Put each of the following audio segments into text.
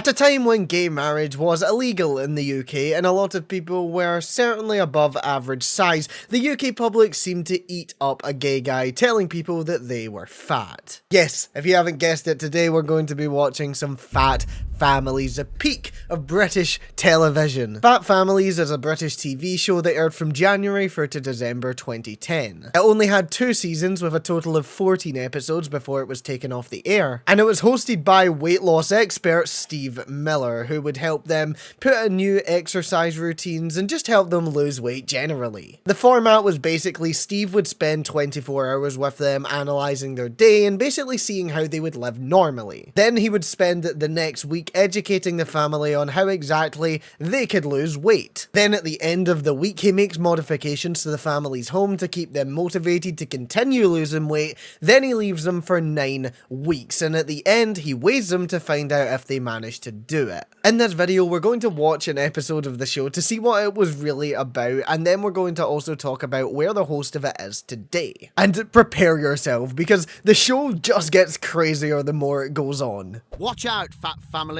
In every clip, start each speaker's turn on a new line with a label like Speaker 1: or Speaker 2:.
Speaker 1: At a time when gay marriage was illegal in the UK and a lot of people were certainly above average size, the UK public seemed to eat up a gay guy telling people that they were fat. Yes, if you haven't guessed it, today we're going to be watching some Fat Families, a peak of British television. Fat Families is a British TV show that aired from January through to December 2010. It only had 2 seasons with a total of 14 episodes before it was taken off the air, and it was hosted by weight loss expert Steve Miller, who would help them put in new exercise routines and just help them lose weight generally. The format was basically Steve would spend 24 hours with them analysing their day and basically seeing how they would live normally. Then he would spend the next week educating the family on how exactly they could lose weight. Then at the end of the week he makes modifications to the family's home to keep them motivated to continue losing weight. Then he leaves them for 9 weeks, and at the end he weighs them to find out if they managed to do it. In this video we're going to watch an episode of the show to see what it was really about, and then we're going to also talk about where the host of it is today. And prepare yourself, because the show just gets crazier the more it goes on.
Speaker 2: Watch out, fat families.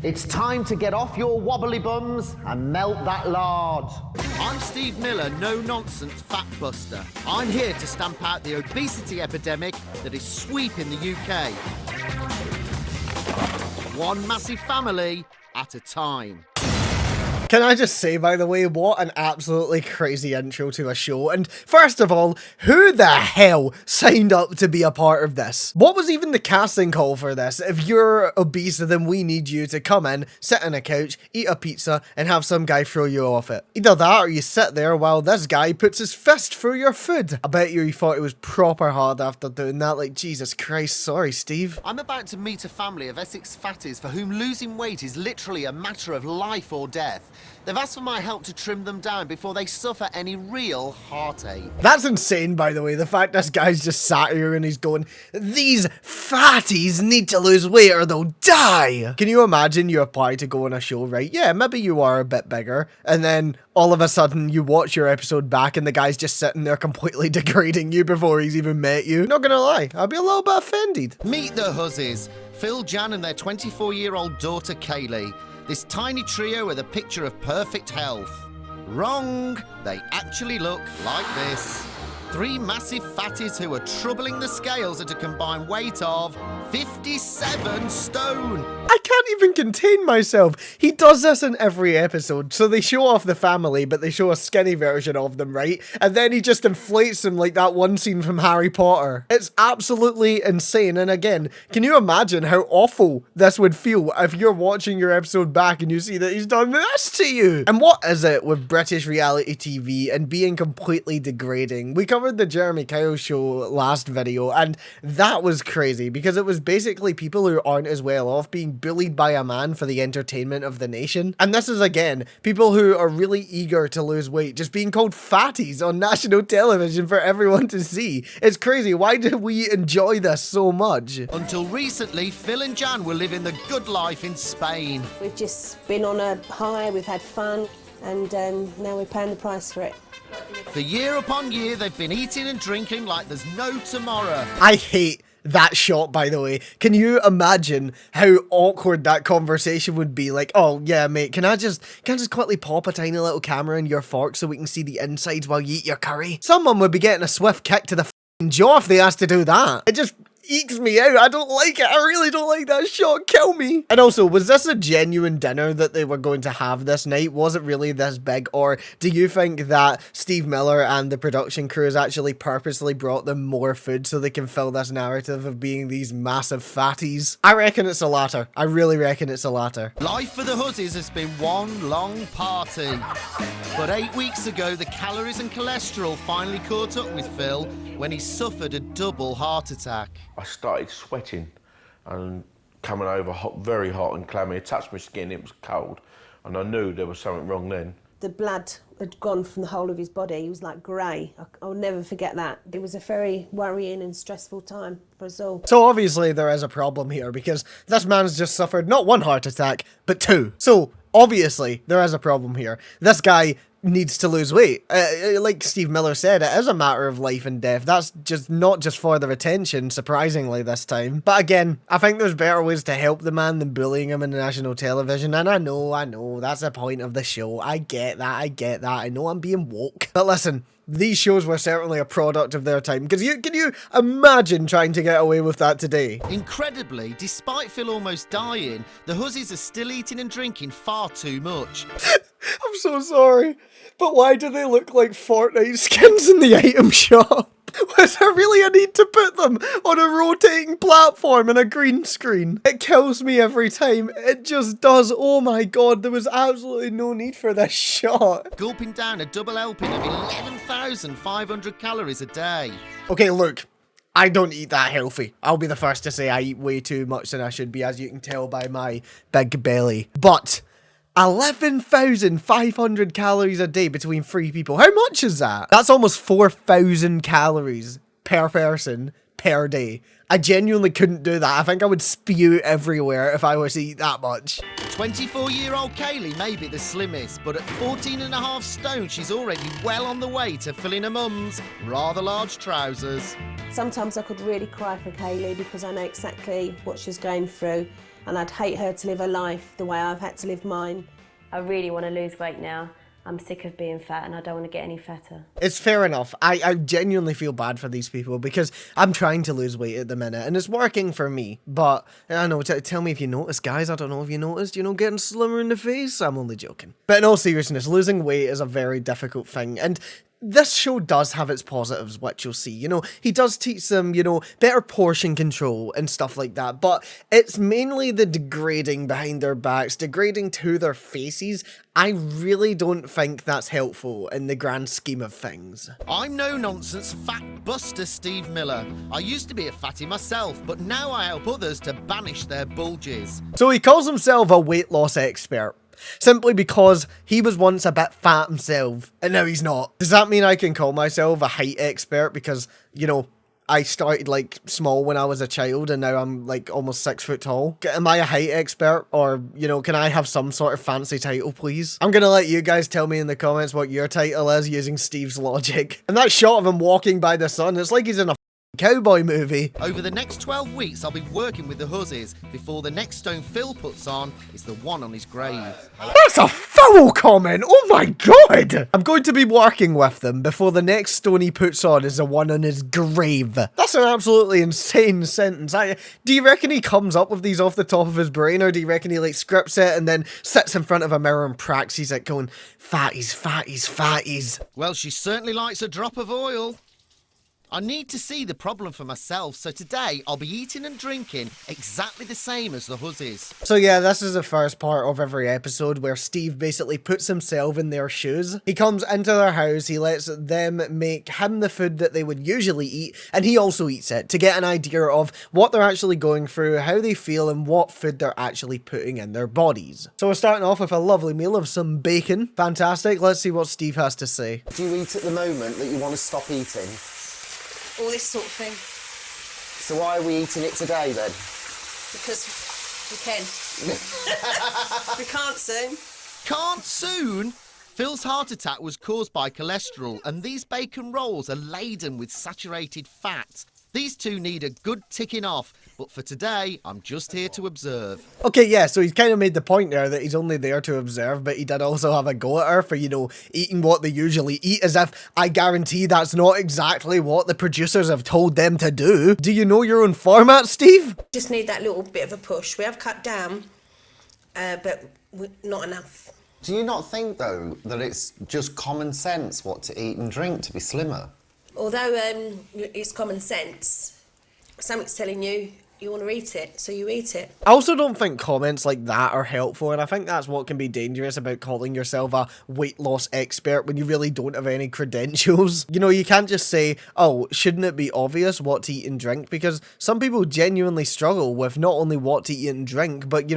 Speaker 3: It's time to get off your wobbly bums and melt that lard.
Speaker 2: I'm Steve Miller, no-nonsense fat buster. I'm here to stamp out the obesity epidemic that is sweeping the UK. One massive family at a time.
Speaker 1: Can I just say, by the way, what an absolutely crazy intro to a show. And first of all, who the hell signed up to be a part of this? What was even the casting call for this? If you're obese, then we need you to come in, sit on a couch, eat a pizza, and have some guy throw you off it. Either that or you sit there while this guy puts his fist through your food. I bet you thought it was proper hard after doing that. Like, Jesus Christ, sorry, Steve.
Speaker 2: I'm about to meet a family of Essex fatties for whom losing weight is literally a matter of life or death. They've asked for my help to trim them down before they suffer any real heartache.
Speaker 1: That's insane, by the way, the fact this guy's just sat here and he's going, these fatties need to lose weight or they'll die. Can you imagine you apply to go on a show, right? Yeah, maybe you are a bit bigger, and then all of a sudden you watch your episode back and the guy's just sitting there completely degrading you before he's even met you. Not gonna lie, I'd be a little bit offended.
Speaker 2: Meet the Huzzies, Phil, Jan and their 24-year-old daughter Kaye. This tiny trio are the picture of perfect health. Wrong! They actually look like this. 3 massive fatties who are troubling the scales at a combined weight of 57 stone.
Speaker 1: I can't even contain myself. He does this in every episode. So they show off the family, but they show a skinny version of them, right? And then he just inflates them like that one scene from Harry Potter. It's absolutely insane. And again, can you imagine how awful this would feel if you're watching your episode back and you see that he's done this to you? And what is it with British reality TV and being completely degrading? We covered the Jeremy Kyle show last video, and that was crazy because it was basically people who aren't as well off being bullied by a man for the entertainment of the nation. And this is, again, people who are really eager to lose weight just being called fatties on national television for everyone to see. It's crazy. Why do we enjoy this so much?
Speaker 2: Until recently, Phil and Jan were living the good life in Spain.
Speaker 4: We've just been on a high, we've had fun, and now we're paying the price for it.
Speaker 2: For year upon year, they've been eating and drinking like there's no tomorrow.
Speaker 1: I hate that shot, by the way. Can you imagine how awkward that conversation would be? Like, oh yeah, mate, can I just quickly pop a tiny little camera in your fork so we can see the insides while you eat your curry? Someone would be getting a swift kick to the f***ing jaw if they asked to do that. It just ekes me out. I don't like it. I really don't like that shot. Kill me. And also, was this a genuine dinner that they were going to have this night? Was it really this big? Or do you think that Steve Miller and the production crew has actually purposely brought them more food so they can fill this narrative of being these massive fatties? I reckon it's the latter. I really reckon it's the latter.
Speaker 2: Life for the Huzzies has been one long party. But 8 weeks ago, the calories and cholesterol finally caught up with Phil when he suffered a double heart attack.
Speaker 5: I started sweating and coming over hot, very hot and clammy. It touched my skin, it was cold, and I knew there was something wrong then.
Speaker 4: The blood had gone from the whole of his body. He was like grey. I'll never forget that. It was a very worrying and stressful time for us all.
Speaker 1: So obviously there is a problem here because this man's just suffered not 1 heart attack, but 2. So obviously there is a problem here. This guy needs to lose weight. Like Steve Miller said, it is a matter of life and death. That's just not just for their attention, surprisingly this time. But again, I think there's better ways to help the man than bullying him in national television. And I know, that's the point of the show. I get that. I know I'm being woke. But listen, these shows were certainly a product of their time. Because can you imagine trying to get away with that today?
Speaker 2: Incredibly, despite Phil almost dying, the Huzzies are still eating and drinking far too much.
Speaker 1: I'm so sorry, but why do they look like Fortnite skins in the item shop? Was there really a need to put them on a rotating platform and a green screen? It kills me every time. It just does. Oh my god, there was absolutely no need for this shot.
Speaker 2: Gulping down a double helping of 11,500 calories a day.
Speaker 1: Okay, look. I don't eat that healthy. I'll be the first to say I eat way too much than I should be, as you can tell by my big belly. But 11,500 calories a day between 3 people. How much is that? That's almost 4,000 calories per person per day. I genuinely couldn't do that. I think I would spew everywhere if I was to eat that much.
Speaker 2: 24-year-old Kaylee may be the slimmest, but at 14.5 stone, she's already well on the way to filling her mum's rather large trousers.
Speaker 4: Sometimes I could really cry for Kaylee because I know exactly what she's going through, and I'd hate her to live her life the way I've had to live mine.
Speaker 6: I really want to lose weight now. I'm sick of being fat and I don't want to get any fatter.
Speaker 1: It's fair enough. I genuinely feel bad for these people because I'm trying to lose weight at the minute and it's working for me. But I know, tell me if you noticed, guys. I don't know if you noticed, getting slimmer in the face. I'm only joking. But in all seriousness, losing weight is a very difficult thing. And this show does have its positives, which you'll see. He does teach them, better portion control and stuff like that. But it's mainly the degrading behind their backs, degrading to their faces. I really don't think that's helpful in the grand scheme of things.
Speaker 2: I'm no-nonsense fat buster Steve Miller. I used to be a fatty myself, but now I help others to banish their bulges.
Speaker 1: So he calls himself a weight loss expert. Simply because he was once a bit fat himself, and now he's not. Does that mean I can call myself a height expert because, I started small when I was a child and now I'm almost 6 foot tall? Am I a height expert? Or, can I have some sort of fancy title, please? I'm gonna let you guys tell me in the comments what your title is using Steve's logic. And that shot of him walking by the sun, it's like he's in a cowboy movie.
Speaker 2: Over the next 12 weeks, I'll be working with the Huzzies before the next stone Phil puts on is the one on his grave.
Speaker 1: That's a foul comment! Oh my god! I'm going to be working with them before the next stone he puts on is the one on his grave. That's an absolutely insane sentence. Do you reckon he comes up with these off the top of his brain, or do you reckon he scripts it and then sits in front of a mirror and practices it going, fatties, fatties, fatties?
Speaker 2: Well, she certainly likes a drop of oil. I need to see the problem for myself, so today I'll be eating and drinking exactly the same as the Huzzies.
Speaker 1: So yeah, this is the first part of every episode where Steve basically puts himself in their shoes. He comes into their house, he lets them make him the food that they would usually eat, and he also eats it to get an idea of what they're actually going through, how they feel, and what food they're actually putting in their bodies. So we're starting off with a lovely meal of some bacon. Fantastic. Let's see what Steve has to say.
Speaker 3: Do you eat at the moment that you want to stop eating?
Speaker 7: All this sort of thing.
Speaker 3: So why are we eating it today then?
Speaker 7: Because we can. We can't soon.
Speaker 2: Can't soon? Phil's heart attack was caused by cholesterol, and these bacon rolls are laden with saturated fat. These two need a good ticking off, but for today, I'm just here to observe.
Speaker 1: Okay, yeah, so he's kind of made the point there that he's only there to observe, but he did also have a go at her for, eating what they usually eat, as if I guarantee that's not exactly what the producers have told them to do. Do you know your own format, Steve?
Speaker 7: Just need that little bit of a push. We have cut down, but not enough.
Speaker 3: Do you not think, though, that it's just common sense what to eat and drink to be slimmer?
Speaker 7: Although it's common sense, something's telling you you want to eat it, so you eat it.
Speaker 1: I also don't think comments like that are helpful, and I think that's what can be dangerous about calling yourself a weight loss expert when you really don't have any credentials. You can't just say, oh, shouldn't it be obvious what to eat and drink? Because some people genuinely struggle with not only what to eat and drink, but,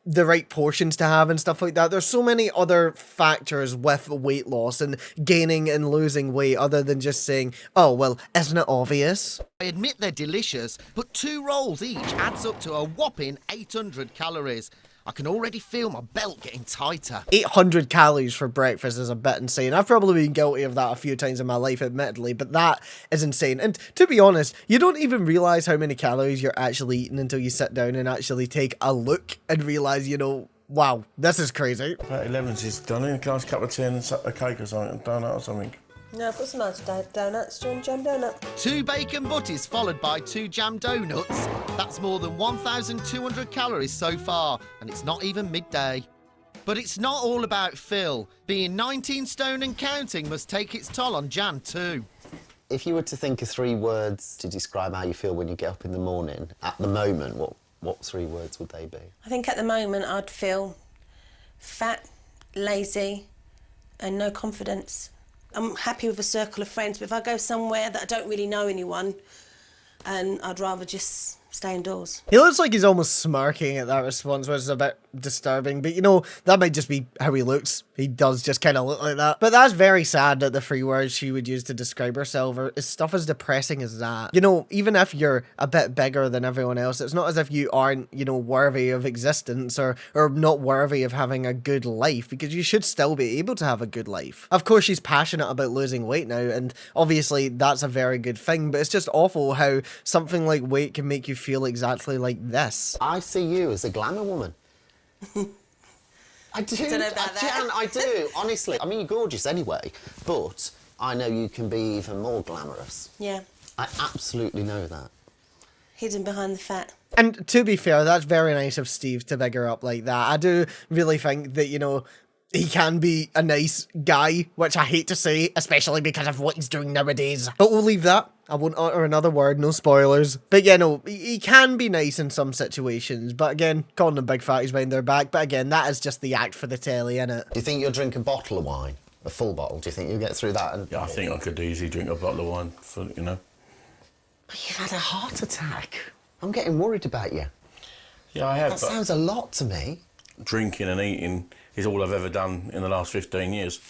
Speaker 1: the right portions to have and stuff like that. There's so many other factors with weight loss and gaining and losing weight other than just saying, oh, well, isn't it obvious?
Speaker 2: I admit they're delicious, but 2 rolls each adds up to a whopping 800 calories. I can already feel my belt getting tighter.
Speaker 1: 800 calories for breakfast is a bit insane. I've probably been guilty of that a few times in my life, admittedly, but that is insane. And to be honest, you don't even realise how many calories you're actually eating until you sit down and actually take a look and realise, you know, wow, this is crazy.
Speaker 5: About 11 she's done it. Can I have a cup of tea and a cake or something, a donut or something?
Speaker 7: No, I've got some nice donuts. Do you want jam donut?
Speaker 2: 2 bacon butties followed by 2 jam donuts. That's more than 1,200 calories so far, and it's not even midday. But it's not all about Phil. Being 19 stone and counting must take its toll on Jan too.
Speaker 3: If you were to think of 3 words to describe how you feel when you get up in the morning, at the moment, what 3 words would they be?
Speaker 7: I think at the moment I'd feel fat, lazy, and no confidence. I'm happy with a circle of friends, but if I go somewhere that I don't really know anyone, and I'd rather just stay indoors.
Speaker 1: He looks like he's almost smirking at that response, which is a bit disturbing, but you know, that might just be how he looks. He does just kind of look like that. But that's very sad that the 3 words she would use to describe herself are stuff as depressing as that. You know, even if you're a bit bigger than everyone else, it's not as if you aren't, you know, worthy of existence or not worthy of having a good life, because you should still be able to have a good life. Of course, she's passionate about losing weight now, and obviously that's a very good thing, but it's just awful how something like weight can make you feel exactly like this.
Speaker 3: I see you as a glamour woman. I do.
Speaker 7: Don't know about that.
Speaker 3: Jan, I do, honestly. I mean, you're gorgeous anyway, but I know you can be even more glamorous.
Speaker 7: Yeah,
Speaker 3: I absolutely know that.
Speaker 7: hidden behind the fat.
Speaker 1: And to be fair, that's very nice of Steve to big her up like that. I do really think that, you know, he can be a nice guy, which I hate to say, especially because of what he's doing nowadays. But we'll leave that. I won't utter another word, no spoilers. But yeah, no, he can be nice in some situations. But again, calling them big fatties behind their back. But again, that is just the act for the telly, innit?
Speaker 3: Do you think you'll drink a bottle of wine? A full bottle? Do you think you'll get through that? And
Speaker 5: Yeah, I think I could easily drink a bottle of wine, for, you know.
Speaker 3: But you've had a heart attack. I'm getting worried about you.
Speaker 5: Yeah, I have,
Speaker 3: That
Speaker 5: but
Speaker 3: sounds a lot to me.
Speaker 5: drinking and eating is all I've ever done in the last 15 years.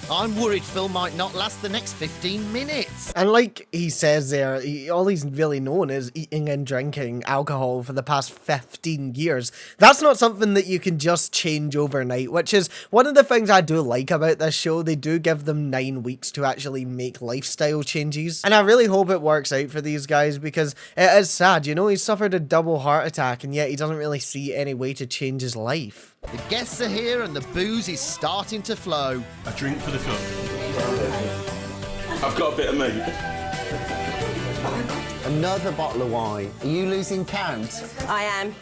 Speaker 2: I'm worried Phil might not last the next 15 minutes.
Speaker 1: And like he says there, all he's really known is eating and drinking alcohol for the past 15 years. That's not something that you can just change overnight, which is one of the things I do like about this show. They do give them 9 weeks to actually make lifestyle changes. And I really hope it works out for these guys, because it is sad, you know, he suffered a double heart attack and yet he doesn't really see any way to change his life.
Speaker 2: The guests are here and the booze is starting to flow.
Speaker 5: A drink for the cook. I've got a bit of meat.
Speaker 3: Another bottle of wine. Are you losing count?
Speaker 7: I am.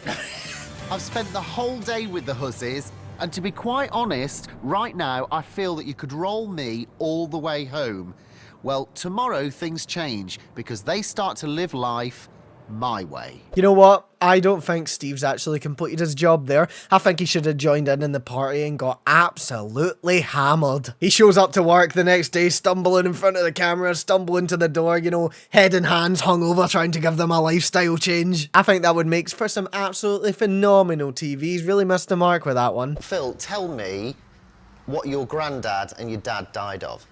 Speaker 2: I've spent the whole day with the Huzzies, and to be quite honest, right now I feel that you could roll me all the way home. Well, tomorrow things change because they start to live life my way.
Speaker 1: You know what? I don't think Steve's actually completed his job there. I think he should have joined in the party and got absolutely hammered. He shows up to work the next day, stumbling in front of the camera, stumbling to the door, you know, head and hands hungover, trying to give them a lifestyle change. I think that would make for some absolutely phenomenal TV. He's really missed the mark with that one.
Speaker 3: Phil, tell me what your granddad and your dad died of.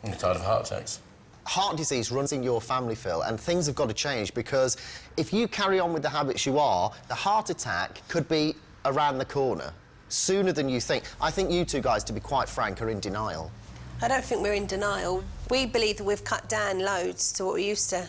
Speaker 5: I'm tired of heart attacks.
Speaker 3: Heart disease runs in your family, Phil, and things have got to change, because if you carry on with the habits you are, the heart attack could be around the corner sooner than you think. I think you two guys, to be quite frank, are in denial.
Speaker 7: I don't think we're in denial. We believe that we've cut down loads to what we used to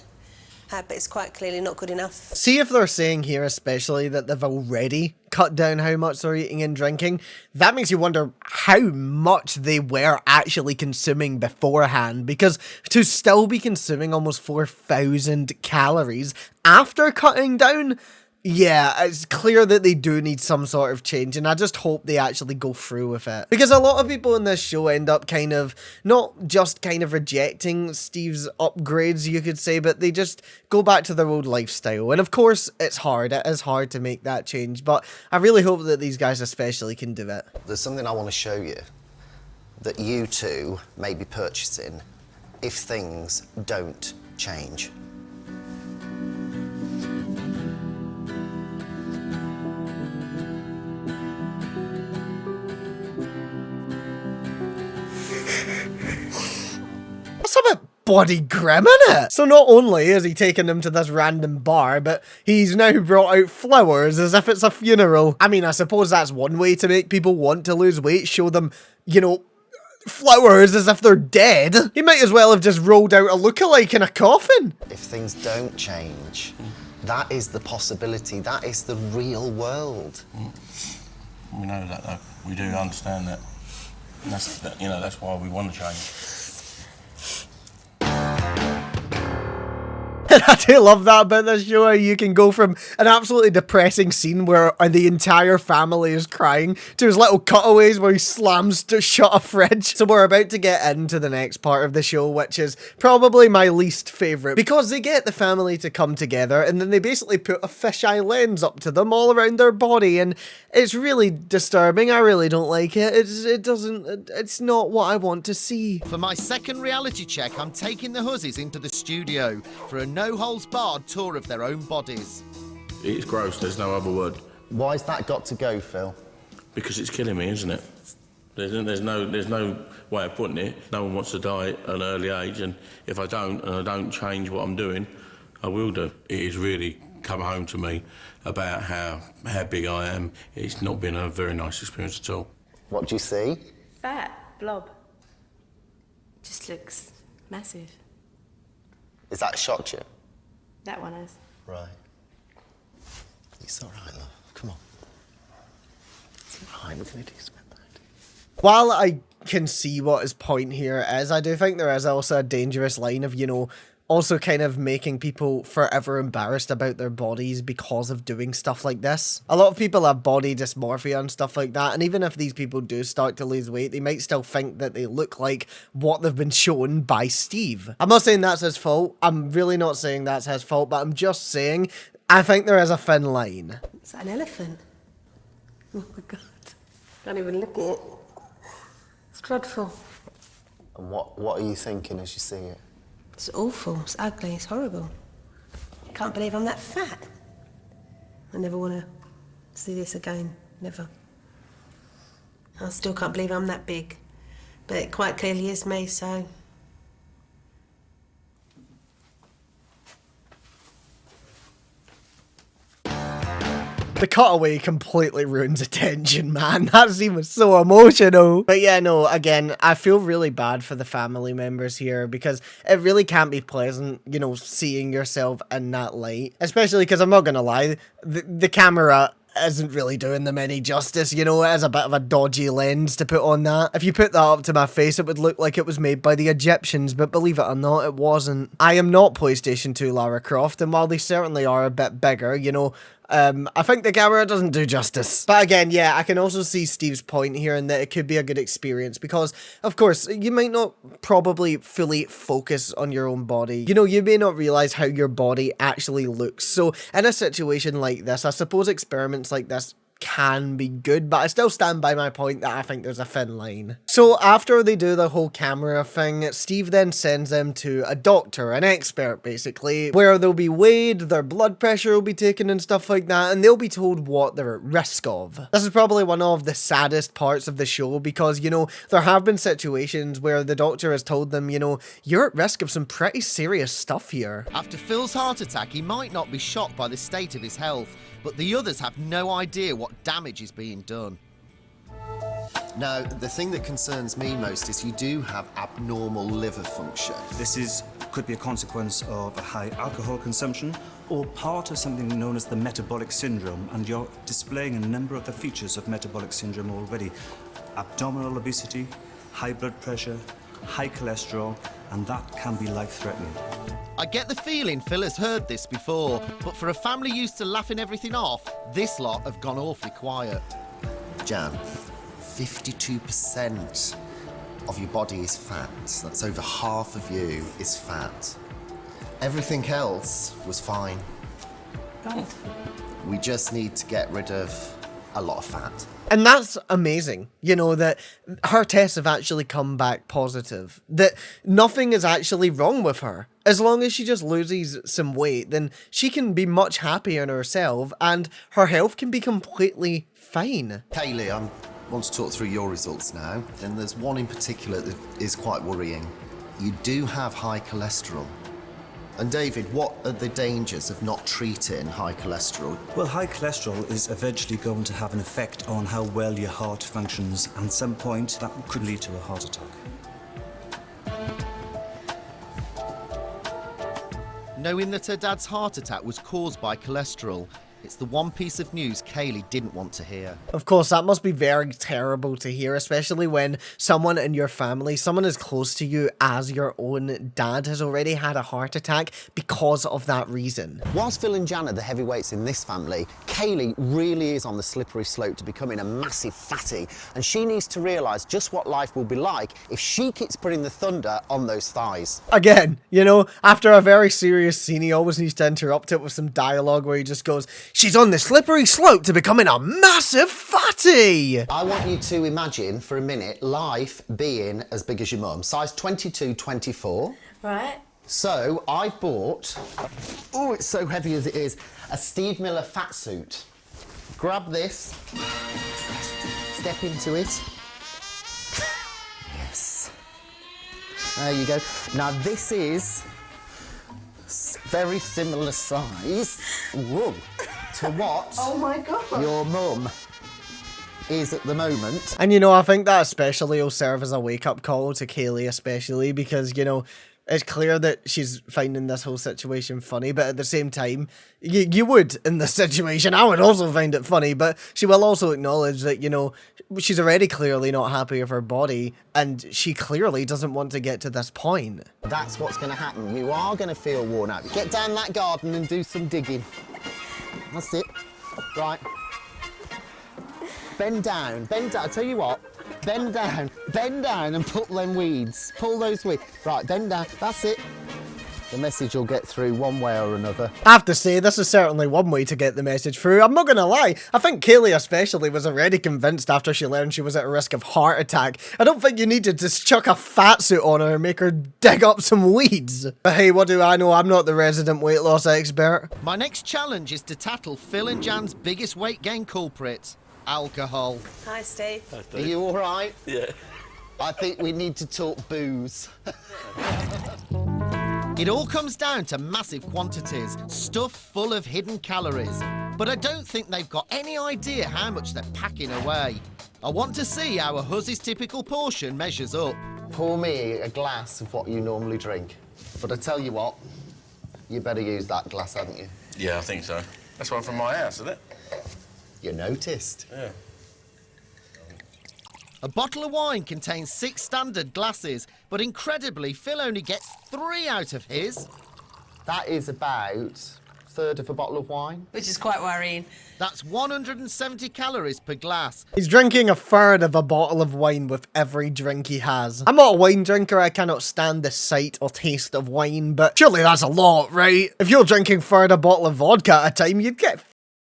Speaker 7: have, but it's quite clearly not good enough.
Speaker 1: See if they're saying here especially that they've already cut down how much they're eating and drinking. That makes you wonder how much they were actually consuming beforehand, because to still be consuming almost 4,000 calories after cutting down, yeah, it's clear that they do need some sort of change, and I just hope they actually go through with it. Because a lot of people in this show end up kind of, not just kind of rejecting Steve's upgrades, you could say, but they just go back to their old lifestyle. And of course, it's hard. It is hard to make that change, but I really hope that these guys especially can do it.
Speaker 3: There's something I want to show you that you two may be purchasing if things don't change.
Speaker 1: That's a bit bloody grim, innit? So not only is he taking them to this random bar, but he's now brought out flowers as if it's a funeral. I mean, I suppose that's one way to make people want to lose weight, show them, you know, flowers as if they're dead. He might as well have just rolled out a lookalike in a coffin.
Speaker 3: If things don't change, that is the possibility. That is the real world.
Speaker 5: We know that, though. We do understand that. And that's why we want to change.
Speaker 1: And I do love that about this show, how you can go from an absolutely depressing scene where the entire family is crying to his little cutaways where he slams to shut a fridge. So we're about to get into the next part of the show, which is probably my least favourite, because they get the family to come together and then they basically put a fisheye lens up to them all around their body, and it's really disturbing. I really don't like it. It's not what I want to see.
Speaker 2: For my second reality check, I'm taking the Huzzies into the studio for a no-holds-barred tour of their own bodies.
Speaker 5: It's gross, there's no other word.
Speaker 3: Why's that got to go, Phil?
Speaker 5: Because it's killing me, isn't it? There's no way of putting it. No one wants to die at an early age, and if I don't change what I'm doing, I will do. It has really come home to me about how big I am. It's not been a very nice experience at all.
Speaker 3: What do you see?
Speaker 6: Fat blob. Just looks massive.
Speaker 3: Is that shocked you?
Speaker 6: That one is.
Speaker 3: Right. It's all right, love. Come on. It's all right. We're going to do something about it.
Speaker 1: While I can see what his point here is, I do think there is also a dangerous line of, you know, also kind of making people forever embarrassed about their bodies because of doing stuff like this. A lot of people have body dysmorphia and stuff like that, and even if these people do start to lose weight, they might still think that they look like what they've been shown by Steve. I'm not saying that's his fault. I'm really not saying that's his fault, but I'm just saying I think there is a thin line.
Speaker 7: Is that an elephant? Oh my God. Can't even look at it. It's dreadful.
Speaker 3: And what are you thinking as you see it?
Speaker 7: It's awful, it's ugly, it's horrible. I can't believe I'm that fat. I never want to see this again, never. I still can't believe I'm that big, but it quite clearly is me, so...
Speaker 1: The cutaway completely ruins attention, man. That scene was so emotional. But yeah, no, again, I feel really bad for the family members here because it really can't be pleasant, you know, seeing yourself in that light. Especially because I'm not gonna lie, the camera isn't really doing them any justice, you know. It has a bit of a dodgy lens to put on that. If you put that up to my face, it would look like it was made by the Egyptians, but believe it or not, it wasn't. I am not PlayStation 2 Lara Croft, and while they certainly are a bit bigger, you know, I think the camera doesn't do justice. But again, yeah, I can also see Steve's point here in that it could be a good experience because, of course, you might not probably fully focus on your own body. You know, you may not realize how your body actually looks. So in a situation like this, I suppose experiments like this can be good, but I still stand by my point that I think there's a thin line. So after they do the whole camera thing, Steve then sends them to a doctor, an expert basically, where they'll be weighed, their blood pressure will be taken and stuff like that, and they'll be told what they're at risk of. This is probably one of the saddest parts of the show because, you know, there have been situations where the doctor has told them, you know, you're at risk of some pretty serious stuff here.
Speaker 2: After Phil's heart attack, he might not be shocked by the state of his health, but the others have no idea what damage is being done.
Speaker 3: Now, the thing that concerns me most is you do have abnormal liver function.
Speaker 8: This could be a consequence of a high alcohol consumption or part of something known as the metabolic syndrome, and you're displaying a number of the features of metabolic syndrome already. Abdominal obesity, high blood pressure, high cholesterol, and that can be life-threatening.
Speaker 2: I get the feeling Phil has heard this before, but for a family used to laughing everything off, this lot have gone awfully quiet.
Speaker 3: Jan, 52% of your body is fat. That's over half of you is fat. Everything else was fine.
Speaker 7: Right.
Speaker 3: We just need to get rid of a lot of fat.
Speaker 1: And that's amazing, you know, that her tests have actually come back positive, that nothing is actually wrong with her. As long as she just loses some weight, then she can be much happier in herself and her health can be completely fine.
Speaker 3: Kaye, I want to talk through your results now. And there's one in particular that is quite worrying. you do have high cholesterol. And David, what are the dangers of not treating high cholesterol?
Speaker 8: Well, high cholesterol is eventually going to have an effect on how well your heart functions, and at some point that could lead to a heart attack.
Speaker 2: Knowing that her dad's heart attack was caused by cholesterol, it's the one piece of news Kaylee didn't want to hear.
Speaker 1: Of course, that must be very terrible to hear, especially when someone in your family, someone as close to you as your own dad, has already had a heart attack because of that reason.
Speaker 3: Whilst Phil and Jan are the heavyweights in this family, Kaylee really is on the slippery slope to becoming a massive fatty, and she needs to realise just what life will be like if she keeps putting the thunder on those thighs.
Speaker 1: Again, you know, after a very serious scene, he always needs to interrupt it with some dialogue where he just goes, "She's on the slippery slope to becoming a massive fatty!"
Speaker 3: I want you to imagine for a minute life being as big as your mum, size 22, 24.
Speaker 6: Right.
Speaker 3: So I've bought, oh, it's so heavy as it is, a Steve Miller fat suit. Grab this, step into it. Yes. There you go. Now this is very similar size, whoa, to what
Speaker 4: Oh my God.
Speaker 3: your mum is at the moment.
Speaker 1: And you know, I think that especially will serve as a wake-up call to Kaylee, especially because, you know, it's clear that she's finding this whole situation funny, but at the same time, you would in this situation. I would also find it funny, but she will also acknowledge that, you know, she's already clearly not happy with her body, and she clearly doesn't want to get to this point.
Speaker 3: That's what's going to happen. You are going to feel worn out. Get down that garden and do some digging. That's it. Right. Bend down, I tell you what, bend down and pull them weeds. Pull those weeds. Right, bend down, that's it. The message will get through one way or another.
Speaker 1: I have to say, this is certainly one way to get the message through. I'm not gonna lie, I think Kaylee especially was already convinced after she learned she was at risk of heart attack. I don't think you need to just chuck a fat suit on her and make her dig up some weeds. But hey, what do I know? I'm not the resident weight loss expert.
Speaker 2: My next challenge is to tackle Phil and Jan's biggest weight gain culprit, alcohol.
Speaker 7: Hi, Steve.
Speaker 3: Are you all right?
Speaker 5: Yeah.
Speaker 3: I think we need to talk booze.
Speaker 2: It all comes down to massive quantities, stuff full of hidden calories. But I don't think they've got any idea how much they're packing away. I want to see how a Huzzies typical portion measures up.
Speaker 3: Pour me a glass of what you normally drink. But I tell you what, you better use that glass, haven't you?
Speaker 5: Yeah, I think so. That's one from my house, isn't it?
Speaker 3: You noticed.
Speaker 5: Yeah.
Speaker 2: A bottle of wine contains 6 standard glasses, but incredibly, Phil only gets 3 out of his.
Speaker 3: That is about a third of a bottle of wine.
Speaker 7: Which is quite worrying.
Speaker 2: That's 170 calories per glass.
Speaker 1: He's drinking a third of a bottle of wine with every drink he has. I'm not a wine drinker, I cannot stand the sight or taste of wine, but surely that's a lot, right? If you're drinking a third a bottle of vodka at a time, you'd get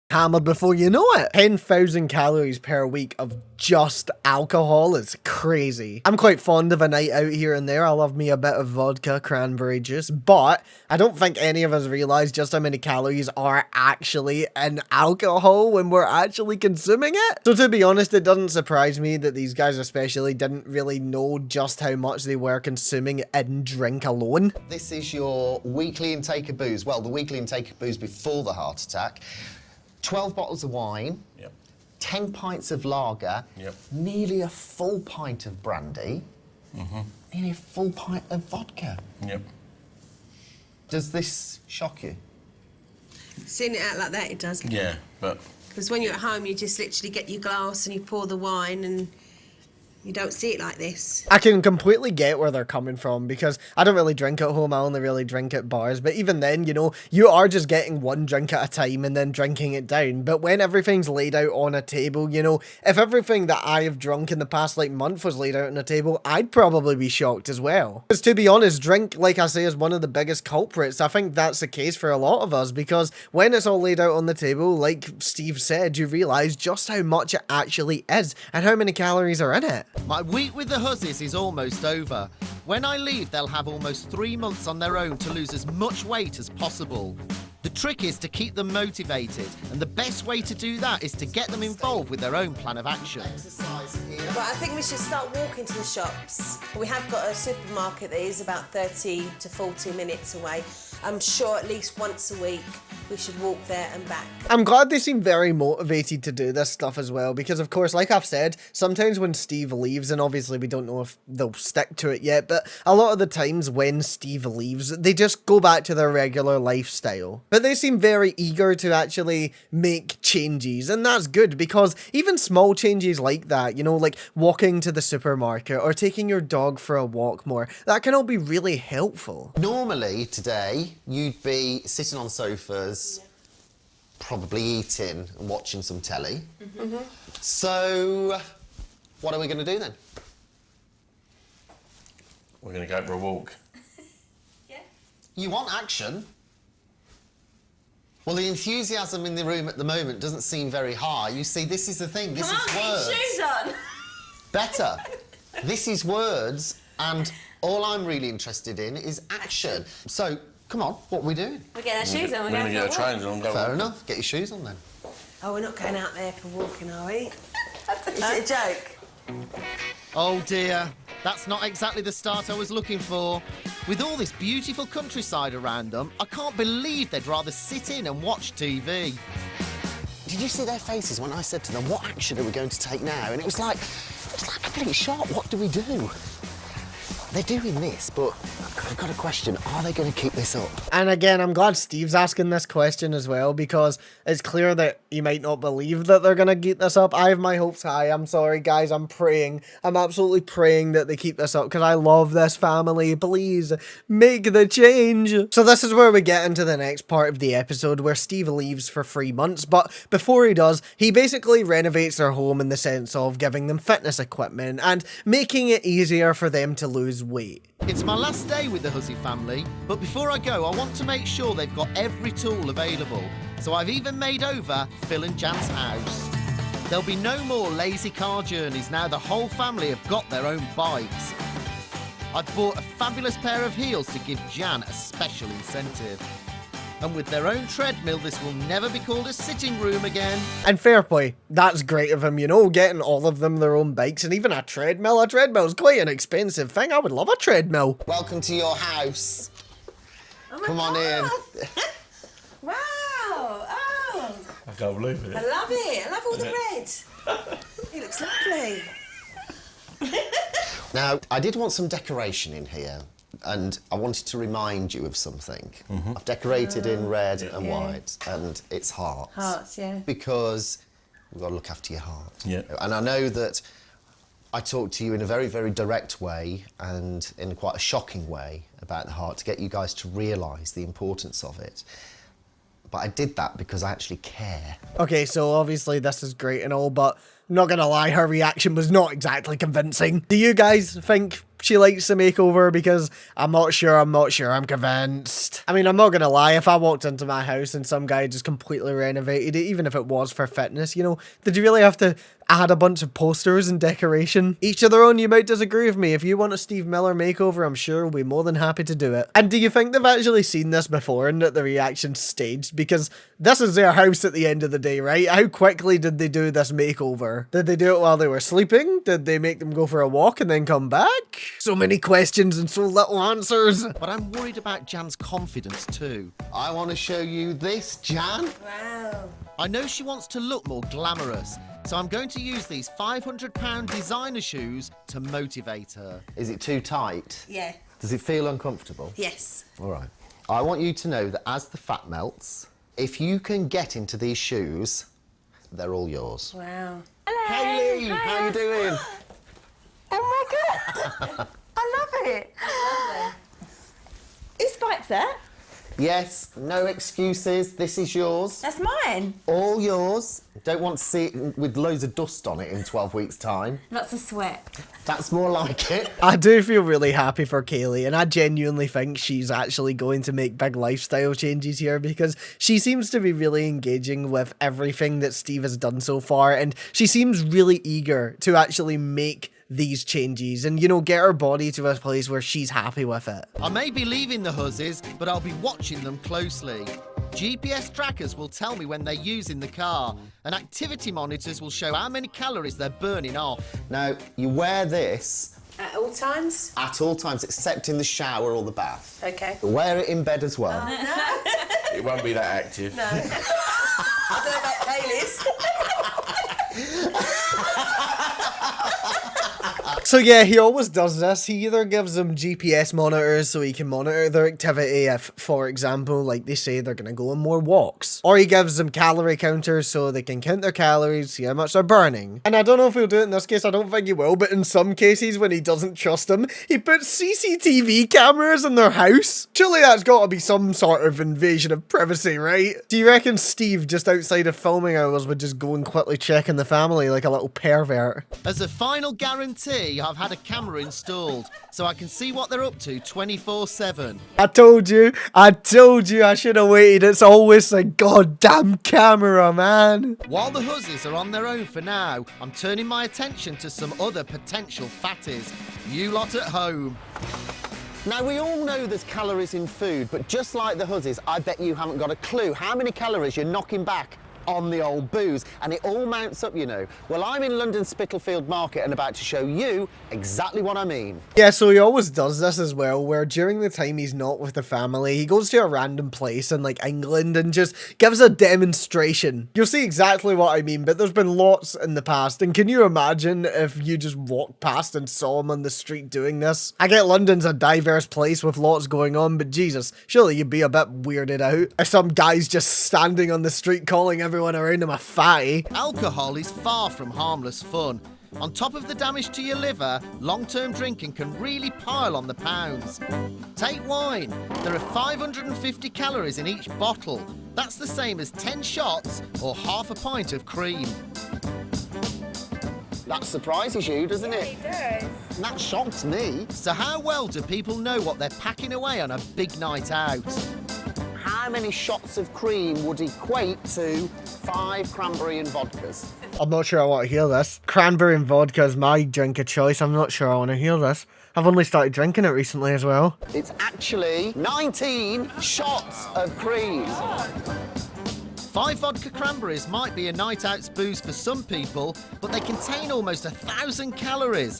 Speaker 1: hammered before you know it. 10,000 calories per week of just alcohol is crazy. I'm quite fond of a night out here and there. I love me a bit of vodka, cranberry juice, but I don't think any of us realize just how many calories are actually in alcohol when we're actually consuming it. So to be honest, it doesn't surprise me that these guys especially didn't really know just how much they were consuming in drink alone.
Speaker 3: This is your weekly intake of booze. Well, the weekly intake of booze before the heart attack. 12 bottles of wine.
Speaker 5: Yep.
Speaker 3: 10 pints of lager.
Speaker 5: Yep.
Speaker 3: Nearly a full pint of brandy. Nearly a full pint of vodka.
Speaker 5: Yep.
Speaker 3: Does this shock you?
Speaker 7: Seeing it out like that, it does.
Speaker 5: Yeah, but
Speaker 7: Because when you're at home, you just literally get your glass and you pour the wine and you don't see it like this.
Speaker 1: I can completely get where they're coming from because I don't really drink at home. I only really drink at bars. But even then, you know, you are just getting one drink at a time and then drinking it down. But when everything's laid out on a table, you know, if everything that I have drunk in the past like month was laid out on a table, I'd probably be shocked as well. Because to be honest, drink, like I say, is one of the biggest culprits. I think that's the case for a lot of us because when it's all laid out on the table, like Steve said, you realise just how much it actually is and how many calories are in it.
Speaker 2: My week with the Huzzies is almost over. When I leave, they'll have almost 3 months on their own to lose as much weight as possible. The trick is to keep them motivated, and the best way to do that is to get them involved with their own plan of action.
Speaker 7: But I think we should start walking to the shops. We have got a supermarket that is about 30 to 40 minutes away. I'm sure at least once a week we should walk there and back.
Speaker 1: I'm glad they seem very motivated to do this stuff as well, because of course, like I've said, sometimes when Steve leaves, and obviously we don't know if they'll stick to it yet, but a lot of the times when Steve leaves, they just go back to their regular lifestyle. But they seem very eager to actually make changes, and that's good, because even small changes like that, you know, like walking to the supermarket or taking your dog for a walk more, that can all be really helpful.
Speaker 3: Normally, today, you'd be sitting on sofas, probably eating and watching some telly. So, what are we going to do then?
Speaker 5: We're going to go for a walk.
Speaker 3: You want action? Well, the enthusiasm in the room at the moment doesn't seem very high. You see, this is the thing. This is words.
Speaker 7: Get your shoes on.
Speaker 3: Better. This is words, and all I'm really interested in is action. So, come on, what are we doing?
Speaker 7: We're getting our shoes on.
Speaker 5: We're going to get our trainers on and go.
Speaker 3: Fair enough. Get your shoes on then.
Speaker 7: Oh, we're not going out there for walking, are we? Is it a joke?
Speaker 2: Oh dear, that's not exactly the start I was looking for. With all this beautiful countryside around them, I can't believe they'd rather sit in and watch TV.
Speaker 3: Did you see their faces when I said to them, what action are we going to take now? And it was like complete shock. What do we do? They're doing this, but I've got a question. Are they going to keep this up?
Speaker 1: And again, I'm glad Steve's asking this question as well, because it's clear that you might not believe that they're going to keep this up. I have my hopes high. I'm sorry, guys. I'm praying. I'm absolutely praying that they keep this up, because I love this family. Please, make the change. So this is where we get into the next part of the episode, where Steve leaves for 3 months. But before he does, he basically renovates their home in the sense of giving them fitness equipment and making it easier for them to lose weight.
Speaker 2: It's my last day with the Huzzie family, but before I go, I want to make sure they've got every tool available. So I've even made over Phil and Jan's house. There'll be no more lazy car journeys now the whole family have got their own bikes. I've bought a fabulous pair of heels to give Jan a special incentive. And with their own treadmill, this will never be called a sitting room again.
Speaker 1: And fair play, that's great of him, you know, getting all of them their own bikes, and even a treadmill. A treadmill's quite an expensive thing. I would love a treadmill.
Speaker 3: Welcome to your house.
Speaker 7: Oh my
Speaker 3: Come on
Speaker 7: God.
Speaker 3: in.
Speaker 7: Wow. Oh.
Speaker 5: I can't believe it.
Speaker 7: I love it. I love all the red. It looks lovely.
Speaker 3: Now, I did want some decoration in here, and I wanted to remind you of something. I've decorated in red and white, and it's hearts.
Speaker 7: Hearts, yeah.
Speaker 3: Because we've got to look after your heart.
Speaker 5: Yeah.
Speaker 3: And I know that I talked to you in a very, very direct way and in quite a shocking way about the heart to get you guys to realise the importance of it. But I did that because I actually care.
Speaker 1: Okay, so obviously this is great and all, but I'm not gonna lie, her reaction was not exactly convincing. Do you guys think she likes the makeover? Because I'm not sure I'm convinced. I mean, I'm not gonna lie, if I walked into my house and some guy just completely renovated it, even if it was for fitness, you know, did you really have to add a bunch of posters and decoration? Each of their own. You might disagree with me. If you want a Steve Miller makeover, I'm sure we'll be more than happy to do it. And do you think they've actually seen this before and that the reaction's staged? Because this is their house at the end of the day, right? How quickly did they do this makeover? Did they do it while they were sleeping? Did they make them go for a walk and then come back? So many questions and so little answers.
Speaker 2: But I'm worried about Jan's confidence too.
Speaker 3: I want to show you this, Jan.
Speaker 7: Wow.
Speaker 2: I know she wants to look more glamorous, so I'm going to use these £500 designer shoes to motivate her.
Speaker 3: Is it too tight?
Speaker 7: Yeah.
Speaker 3: Does it feel uncomfortable?
Speaker 7: Yes.
Speaker 3: All right. I want you to know that as the fat melts, if you can get into these shoes, they're all yours.
Speaker 7: Wow.
Speaker 3: Kaylee, how you doing?
Speaker 7: Oh my God. I love it. Lovely. Is Spike's there?
Speaker 3: Yes, no excuses. This is yours.
Speaker 7: That's mine.
Speaker 3: All yours. Don't want to see it with loads of dust on it in 12 weeks' time.
Speaker 7: Lots of sweat.
Speaker 3: That's more like it.
Speaker 1: I do feel really happy for Kaylee, and I genuinely think she's actually going to make big lifestyle changes here, because she seems to be really engaging with everything that Steve has done so far, and she seems really eager to actually make these changes and, you know, get her body to a place where she's happy with it.
Speaker 2: I may be leaving the Huzzies, but I'll be watching them closely. GPS trackers will tell me when they're using the car, and activity monitors will show how many calories they're burning off.
Speaker 3: Now, you wear this
Speaker 7: At all times?
Speaker 3: at all times, except in the shower or the bath.
Speaker 7: Okay.
Speaker 3: Wear it in bed as well.
Speaker 5: It won't be that active.
Speaker 7: No. I don't know about Kaylee's.
Speaker 1: So yeah, he always does this. He either gives them GPS monitors so he can monitor their activity if, for example, like they say they're gonna go on more walks. Or he gives them calorie counters so they can count their calories, see how much they're burning. And I don't know if he'll do it in this case, I don't think he will, but in some cases when he doesn't trust them, he puts CCTV cameras in their house. Surely that's gotta be some sort of invasion of privacy, right? Do you reckon Steve, just outside of filming hours, would just go and quickly check in the family like a little pervert?
Speaker 2: As a final guarantee, I've had a camera installed, so I can see what they're up to 24/7.
Speaker 1: I told you I should have waited. It's always the goddamn camera, man.
Speaker 2: While the Huzzies are on their own for now, I'm turning my attention to some other potential fatties. You lot at home.
Speaker 3: Now, we all know there's calories in food, but just like the Huzzies, I bet you haven't got a clue how many calories you're knocking back on the old booze, and it all mounts up, you know. Well, I'm in London Spitalfield Market and about to show you exactly what I mean.
Speaker 1: Yeah, so he always does this as well, where during the time he's not with the family, he goes to a random place in like England and just gives a demonstration. You'll see exactly what I mean, but there's been lots in the past, and can you imagine if you just walked past and saw him on the street doing this? I get London's a diverse place with lots going on, but Jesus, surely you'd be a bit weirded out if some guy's just standing on the street calling everyone around him a fatty.
Speaker 2: Alcohol is far from harmless fun. On top of the damage to your liver, long-term drinking can really pile on the pounds. Take wine. There are 550 calories in each bottle. That's the same as 10 shots or half a pint of cream.
Speaker 3: That surprises you, doesn't it?
Speaker 9: It does.
Speaker 3: And that shocks me.
Speaker 2: So how well do people know what they're packing away on a big night out?
Speaker 3: How many shots of cream would equate to 5 cranberry and vodkas?
Speaker 1: I'm not sure I want to hear this. Cranberry and vodka is my drink of choice. I'm not sure I want to hear this. I've only started drinking it recently as well.
Speaker 3: It's actually 19 shots of cream.
Speaker 2: 5 vodka cranberries might be a night out's booze for some people, but they contain almost 1,000 calories.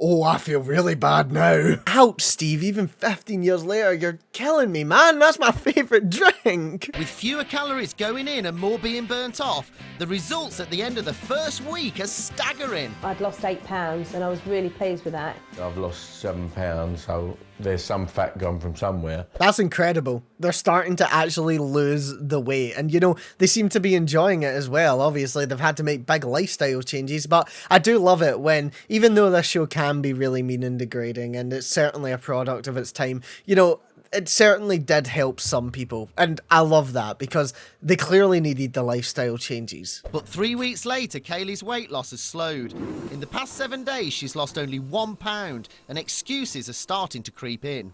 Speaker 1: Oh, I feel really bad now. Ouch, Steve, even 15 years later, you're killing me, man. That's my favourite drink.
Speaker 2: With fewer calories going in and more being burnt off, the results at the end of the first week are staggering.
Speaker 4: I'd lost 8 pounds and I was really pleased with that.
Speaker 5: I've lost 7 pounds, so there's some fat gone from somewhere.
Speaker 1: That's incredible. They're starting to actually lose the weight. And, you know, they seem to be enjoying it as well. Obviously, they've had to make big lifestyle changes. But I do love it when, even though this show can be really mean and degrading, and it's certainly a product of its time, you know, it certainly did help some people. And I love that because they clearly needed the lifestyle changes.
Speaker 2: But 3 weeks later, Kaylee's weight loss has slowed. In the past 7 days, she's lost only 1 pound, and excuses are starting to creep in.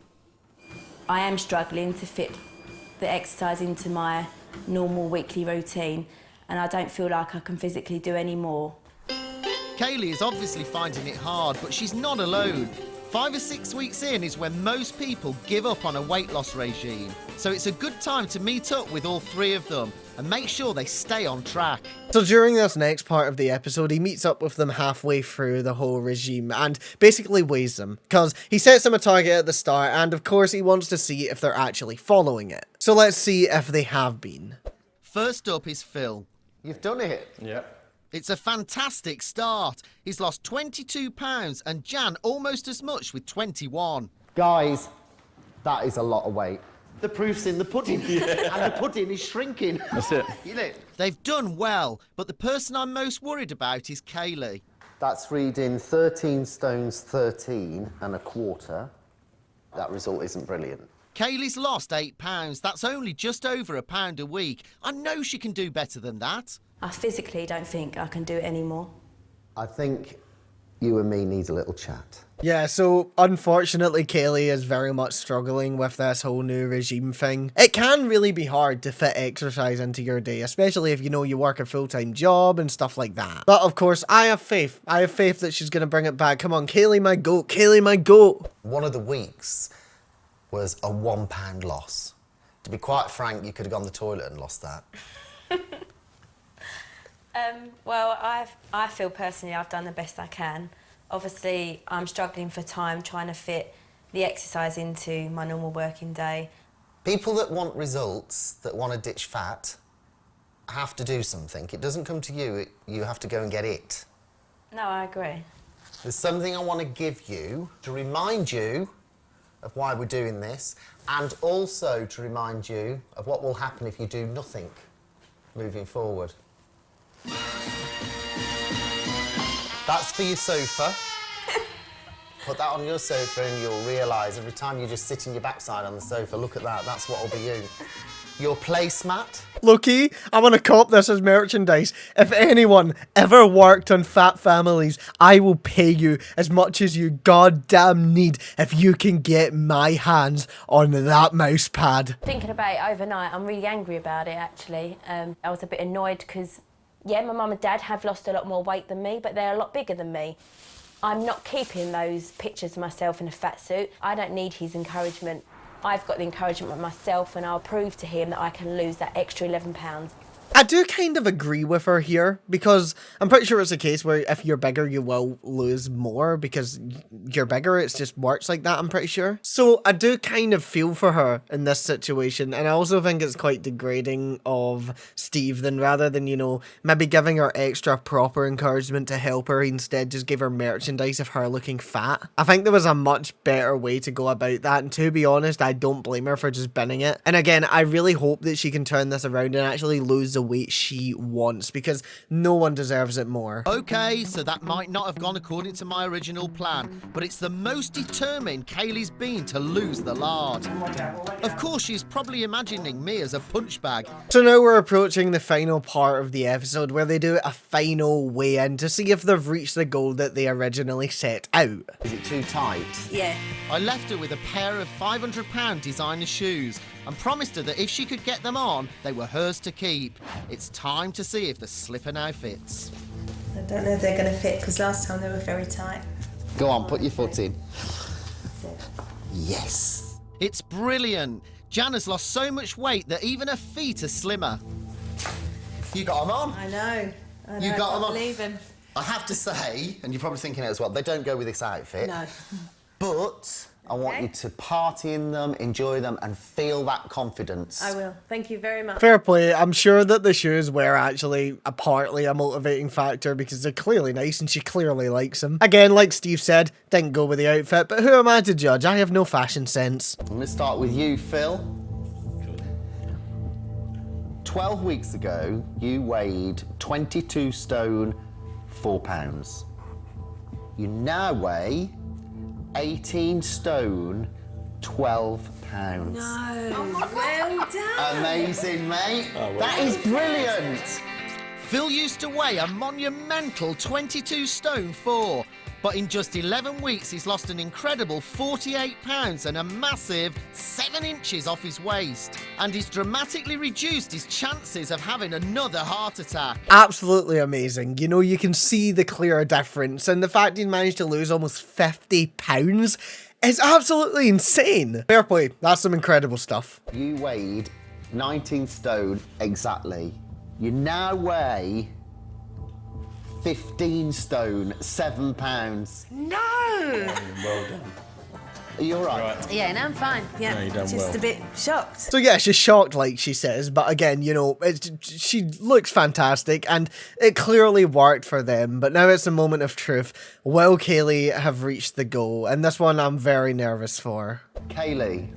Speaker 6: I am struggling to fit the exercise into my normal weekly routine, and I don't feel like I can physically do any more.
Speaker 2: Kaylee is obviously finding it hard, but she's not alone. 5 or 6 weeks in is when most people give up on a weight loss regime. So it's a good time to meet up with all 3 of them and make sure they stay on track.
Speaker 1: So during this next part of the episode, he meets up with them halfway through the whole regime and basically weighs them, because he sets them a target at the start, and of course he wants to see if they're actually following it. So let's see if they have been.
Speaker 2: First up is Phil.
Speaker 3: You've done it.
Speaker 5: Yeah.
Speaker 2: It's a fantastic start. He's lost 22 pounds and Jan almost as much with 21.
Speaker 3: Guys, that is a lot of weight. The proof's in the pudding, and the pudding is shrinking.
Speaker 5: That's it.
Speaker 3: You know,
Speaker 2: They've done well, but the person I'm most worried about is Kaylee.
Speaker 3: that's reading 13 stones 13 and a quarter. That result isn't brilliant.
Speaker 2: Kaylee's lost 8 pounds. That's only just over £1 a week. I know she can do better than that.
Speaker 6: I physically don't think I can do it anymore.
Speaker 3: I think you and me need a little chat.
Speaker 1: Yeah, so unfortunately Kaye is very much struggling with this whole new regime thing. It can really be hard to fit exercise into your day, especially if you know you work a full-time job and stuff like that. But of course, I have faith. I have faith that she's gonna bring it back. Come on, Kaye, my goat. Kaye, my goat.
Speaker 3: One of the weeks was a £1 loss. To be quite frank, you could have gone to the toilet and lost that.
Speaker 6: Well, I feel personally I've done the best I can. Obviously, I'm struggling for time trying to fit the exercise into my normal working day.
Speaker 3: People that want results, that want to ditch fat, have to do something. It doesn't come to you, you have to go and get it.
Speaker 6: No, I agree.
Speaker 3: There's something I want to give you to remind you of why we're doing this, and also to remind you of what will happen if you do nothing moving forward. That's for your sofa. Put that on your sofa and you'll realise every time you just sit in your backside on the sofa, look at that, that's what will be you. Your placemat.
Speaker 1: Loki, I want to cop this as merchandise. If anyone ever worked on fat families, I will pay you as much as you goddamn need if you can get my hands on that mouse pad.
Speaker 6: Thinking about it overnight, I'm really angry about it, actually. I was a bit annoyed because, yeah, my mum and dad have lost a lot more weight than me, but they're a lot bigger than me. I'm not keeping those pictures of myself in a fat suit. I don't need his encouragement. I've got the encouragement of myself, and I'll prove to him that I can lose that extra 11 pounds.
Speaker 1: I do kind of agree with her here, because I'm pretty sure it's a case where if you're bigger, you will lose more because you're bigger. It just works like that, I'm pretty sure. So I do kind of feel for her in this situation, and I also think it's quite degrading of Steve than rather than, you know, maybe giving her extra proper encouragement to help her, instead just give her merchandise of her looking fat. I think there was a much better way to go about that, and to be honest, I don't blame her for just binning it. And again, I really hope that she can turn this around and actually lose the weight she wants, because no one deserves it more.
Speaker 2: Okay, so that might not have gone according to my original plan, but it's the most determined Kaylee's been to lose the lard. Of course, she's probably imagining me as a punch bag.
Speaker 1: So now we're approaching the final part of the episode where they do a final weigh-in to see if they've reached the goal that they originally set out.
Speaker 3: Is it too tight?
Speaker 7: Yeah.
Speaker 2: I left her with a pair of £500 designer shoes and promised her that if she could get them on, they were hers to keep. It's time to see if the slipper now fits.
Speaker 7: I don't know if they're going to fit because last time they were very tight.
Speaker 3: Go on, put your foot in. Yes.
Speaker 2: It's brilliant. Jan has lost so much weight that even her feet are slimmer.
Speaker 3: You got them on?
Speaker 7: I know.
Speaker 3: You got them on?
Speaker 7: believe him.
Speaker 3: I have to say, and you're probably thinking it as well, they don't go with this outfit.
Speaker 7: No.
Speaker 3: But I want you to party in them, enjoy them, and feel that confidence.
Speaker 7: I will. Thank you very much.
Speaker 1: Fair play. I'm sure that the shoes were actually partly a motivating factor because they're clearly nice and she clearly likes them. Again, like Steve said, didn't go with the outfit, but who am I to judge? I have no fashion sense.
Speaker 3: I'm going to start with you, Phil. 12 weeks ago, you weighed 22 stone, 4 pounds. You now weigh 18 stone, 12 pounds.
Speaker 7: No. Well done.
Speaker 3: Amazing, mate. That is brilliant.
Speaker 2: Phil used to weigh a monumental 22 stone 4, but in just 11 weeks he's lost an incredible 48 pounds and a massive 7 inches off his waist. And he's dramatically reduced his chances of having another heart attack.
Speaker 1: Absolutely amazing. You know, you can see the clear difference, and the fact he managed to lose almost 50 pounds is absolutely insane. Fair play. That's some incredible stuff.
Speaker 3: You weighed 19 stone exactly. You now weigh 15 stone, 7 pounds.
Speaker 7: No.
Speaker 5: Well done.
Speaker 3: Are you all right?
Speaker 7: Yeah, no, I'm fine. Yeah,
Speaker 5: No, you done
Speaker 7: just
Speaker 5: well.
Speaker 7: a bit shocked.
Speaker 1: So yeah, she's shocked, like she says, but again, you know, she looks fantastic, and it clearly worked for them, but now it's a moment of truth. Will Kaylee have reached the goal? And this one I'm very nervous for.
Speaker 3: Kaylee,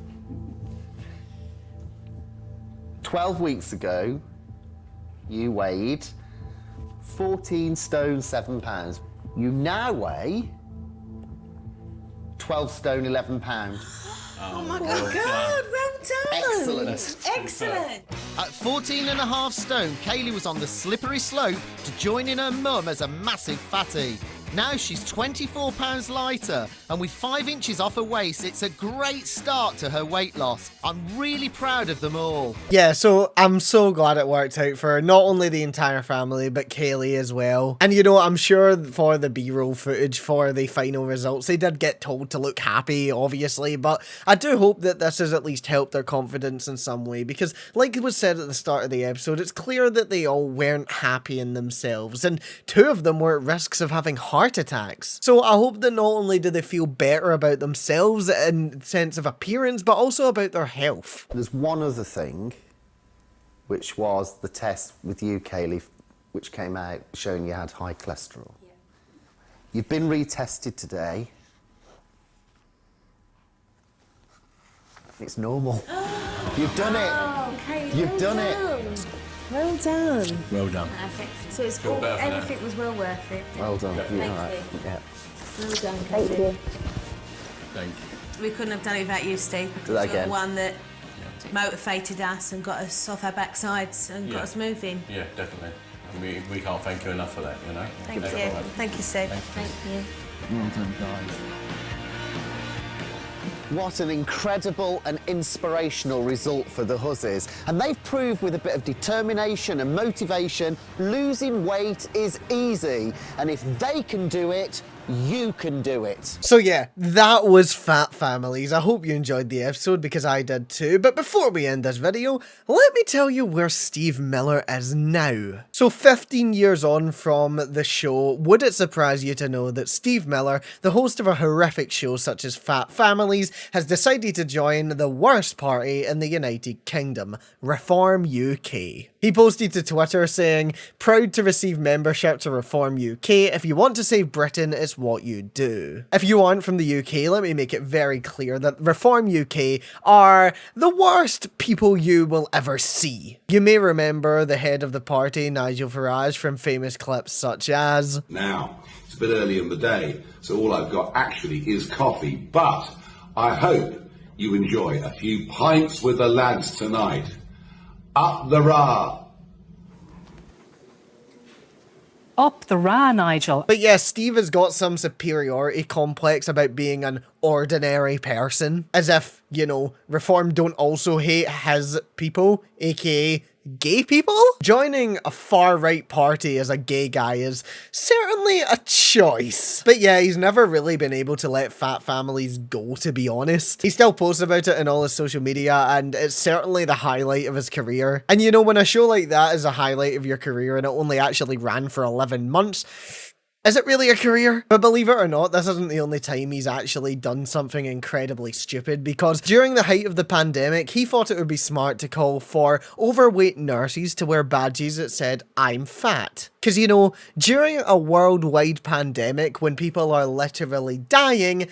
Speaker 3: 12 weeks ago, you weighed 14 stone, 7 pounds. You now weigh 12 stone, 11 pounds.
Speaker 7: Oh my God, well done.
Speaker 3: Excellent.
Speaker 7: Excellent.
Speaker 2: At 14.5 stone, Kaylee was on the slippery slope to joining her mum as a massive fatty. Now she's 24 pounds lighter, and with 5 inches off her waist, it's a great start to her weight loss. I'm really proud of them all.
Speaker 1: Yeah, so I'm so glad it worked out for not only the entire family, but Kaylee as well. And you know, I'm sure for the B-roll footage for the final results, they did get told to look happy, obviously, but I do hope that this has at least helped their confidence in some way, because like it was said at the start of the episode, it's clear that they all weren't happy in themselves, and 2 of them were at risks of having heart attacks. So I hope that not only do they feel better about themselves in sense of appearance, but also about their health.
Speaker 3: There's one other thing, which was the test with you, Kaylee, which came out showing you had high cholesterol. Yeah. You've been retested today. It's normal. You've done it.
Speaker 4: Okay,
Speaker 3: You've done it.
Speaker 4: Well done.
Speaker 5: Well done.
Speaker 6: Perfect.
Speaker 4: So it's
Speaker 5: Feel better for that.
Speaker 4: everything was well worth it.
Speaker 3: Well done.
Speaker 5: Yeah.
Speaker 3: You're
Speaker 6: Thank
Speaker 3: right.
Speaker 6: you.
Speaker 3: Yeah.
Speaker 4: Well done. Thank you.
Speaker 5: Thank you.
Speaker 7: We couldn't have done it without you, Steve, because
Speaker 3: Do that
Speaker 7: you're the
Speaker 3: again.
Speaker 7: one that motivated us and got us off our backsides and got
Speaker 5: Yeah.
Speaker 7: us moving.
Speaker 5: Yeah, definitely. And we can't thank you enough for that, you know.
Speaker 7: Thank
Speaker 5: That's
Speaker 7: you.
Speaker 5: all right.
Speaker 7: Thank you, Steve.
Speaker 6: Thank you.
Speaker 5: Well done, guys.
Speaker 3: What an incredible and inspirational result for the Huzzies. And they've proved with a bit of determination and motivation, losing weight is easy. And if they can do it, you can do it.
Speaker 1: So yeah, that was Fat Families. I hope you enjoyed the episode, because I did too. But before we end this video, let me tell you where Steve Miller is now. So 15 years on from the show, would it surprise you to know that Steve Miller, the host of a horrific show such as Fat Families, has decided to join the worst party in the United Kingdom, Reform UK. He posted to Twitter saying, "Proud to receive membership to Reform UK. If you want to save Britain, it's what you do." If you aren't from the UK, let me make it very clear that Reform UK are the worst people you will ever see. You may remember the head of the party, Nigel Farage, from famous clips such as,
Speaker 9: Now, it's a bit early in the day, so all I've got actually is coffee, but I hope you enjoy a few pints with the lads tonight. Up the rah!
Speaker 10: Up the rah, Nigel.
Speaker 1: But yes, Steve has got some superiority complex about being an ordinary person. As if, you know, Reform don't also hate his people, aka gay people? Joining a far-right party as a gay guy is certainly a choice. But yeah, he's never really been able to let Fat Families go, to be honest. He still posts about it in all his social media, and it's certainly the highlight of his career. And you know, when a show like that is a highlight of your career and it only actually ran for 11 months, is it really a career? But believe it or not, this isn't the only time he's actually done something incredibly stupid, because during the height of the pandemic, he thought it would be smart to call for overweight nurses to wear badges that said, "I'm fat." Because, you know, during a worldwide pandemic, when people are literally dying,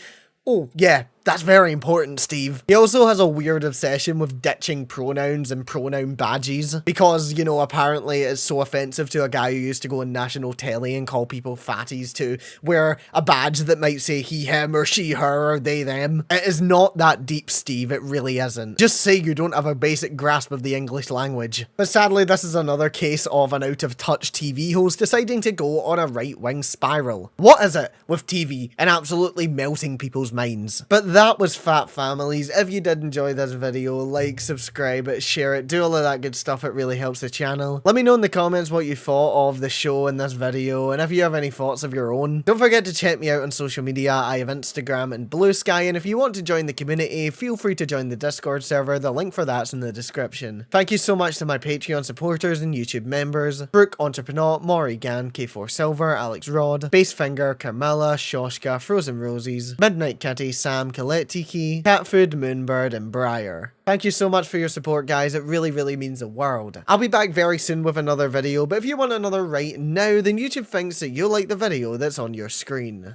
Speaker 1: oh yeah, that's very important, Steve. He also has a weird obsession with ditching pronouns and pronoun badges, because, you know, apparently it's so offensive to a guy who used to go on national telly and call people fatties to wear a badge that might say he, him, or she, her, or they, them. It is not that deep, Steve, it really isn't. Just say you don't have a basic grasp of the English language. But sadly, this is another case of an out-of-touch TV host deciding to go on a right-wing spiral. What is it with TV and absolutely melting people's minds? But that was Fat Families. If you did enjoy this video, like, subscribe, share it, do all of that good stuff. It really helps the channel. Let me know in the comments what you thought of the show in this video, and if you have any thoughts of your own. Don't forget to check me out on social media. I have Instagram and Blue Sky, and if you want to join the community, feel free to join the Discord server. The link for that's in the description. Thank you so much to my Patreon supporters and YouTube members: Brooke Entrepreneur, Maury Gann, K4 Silver, Alex Rod, Basefinger, Carmela, Shoshka, Frozen Roses, Midnight Kitty, Sam, Colette Tiki, Catfood, Moonbird, and Briar. Thank you so much for your support, guys. It really, really means the world. I'll be back very soon with another video, but if you want another right now, then YouTube thinks that you'll like the video that's on your screen.